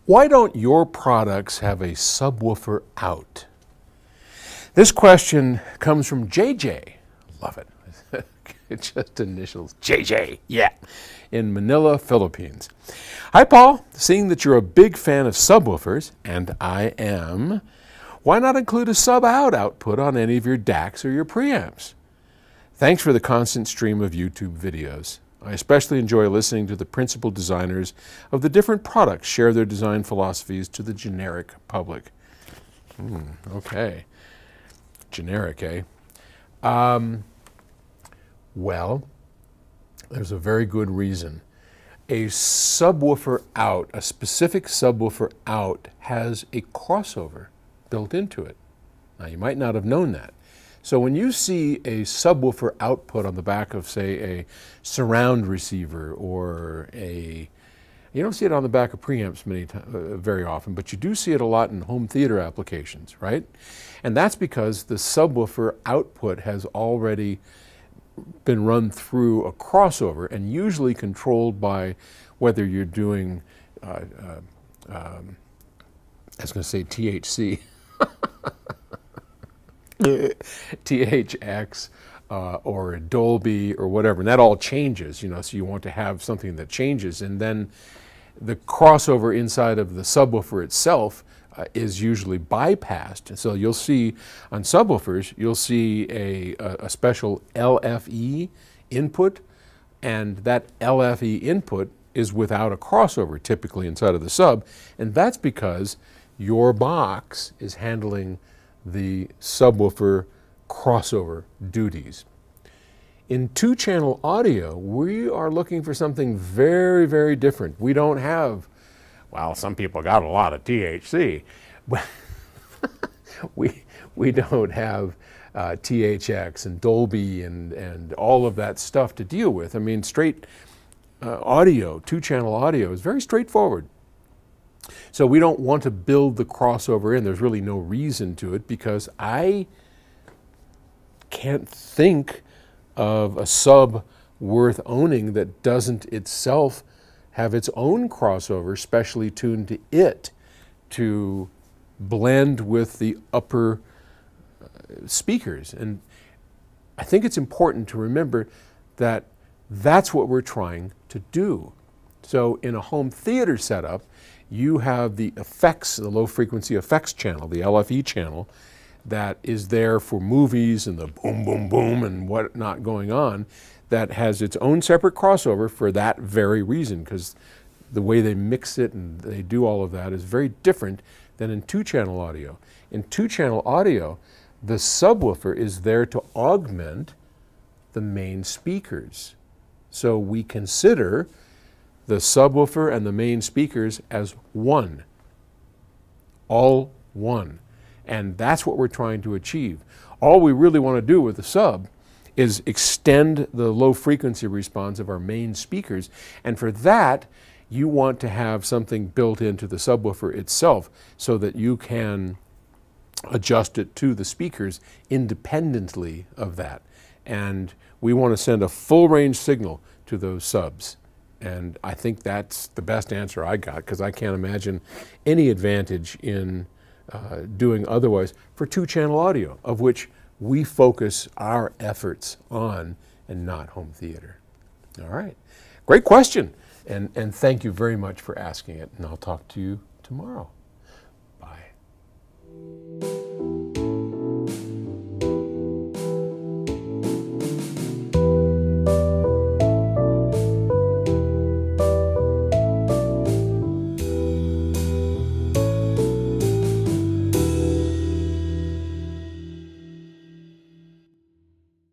Why don't your products have a subwoofer out? This question comes from JJ. Love it. It's just initials. JJ. Yeah. In Manila, Philippines. Hi, Paul. Seeing that you're a big fan of subwoofers, and I am, why not include a sub-out output on any of your DACs or your preamps? Thanks for the constant stream of YouTube videos. I especially enjoy listening to the principal designers of the different products share their design philosophies to the generic public. Okay. Generic, eh? Well, there's a very good reason. A subwoofer out, a specific subwoofer out, has a crossover built into it. Now, you might not have known that. So when you see a subwoofer output on the back of, say, a surround receiver or you don't see it on the back of preamps very often, but you do see it a lot in home theater applications, right? And that's because the subwoofer output has already been run through a crossover and usually controlled by whether you're doing, I was going to say THC, THX or Dolby or whatever, and that all changes, you know, so you want to have something that changes, and then the crossover inside of the subwoofer itself is usually bypassed. And so you'll see on subwoofers, you'll see a special LFE input, and that LFE input is without a crossover typically inside of the sub, and that's because your box is handling the subwoofer crossover duties. In two-channel audio, we are looking for something very, very different. We don't have, well, some people got a lot of THC, but we don't have THX and Dolby and all of that stuff to deal with. I mean, straight audio, two-channel audio is very straightforward. So we don't want to build the crossover in. There's really no reason to it because I can't think of a sub worth owning that doesn't itself have its own crossover specially tuned to it to blend with the upper speakers. And I think it's important to remember that that's what we're trying to do. So in a home theater setup, you have the effects, the low frequency effects channel, the LFE channel, that is there for movies and the boom, boom, boom and whatnot going on, that has its own separate crossover for that very reason, because the way they mix it and they do all of that is very different than in two-channel audio. In two-channel audio, the subwoofer is there to augment the main speakers. So we consider the subwoofer and the main speakers as one, all one. And that's what we're trying to achieve. All we really want to do with the sub is extend the low frequency response of our main speakers. And for that, you want to have something built into the subwoofer itself so that you can adjust it to the speakers independently of that. And we want to send a full range signal to those subs. And I think that's the best answer I got, because I can't imagine any advantage in doing otherwise for two-channel audio, of which we focus our efforts on and not home theater. All right. Great question. And thank you very much for asking it. And I'll talk to you tomorrow.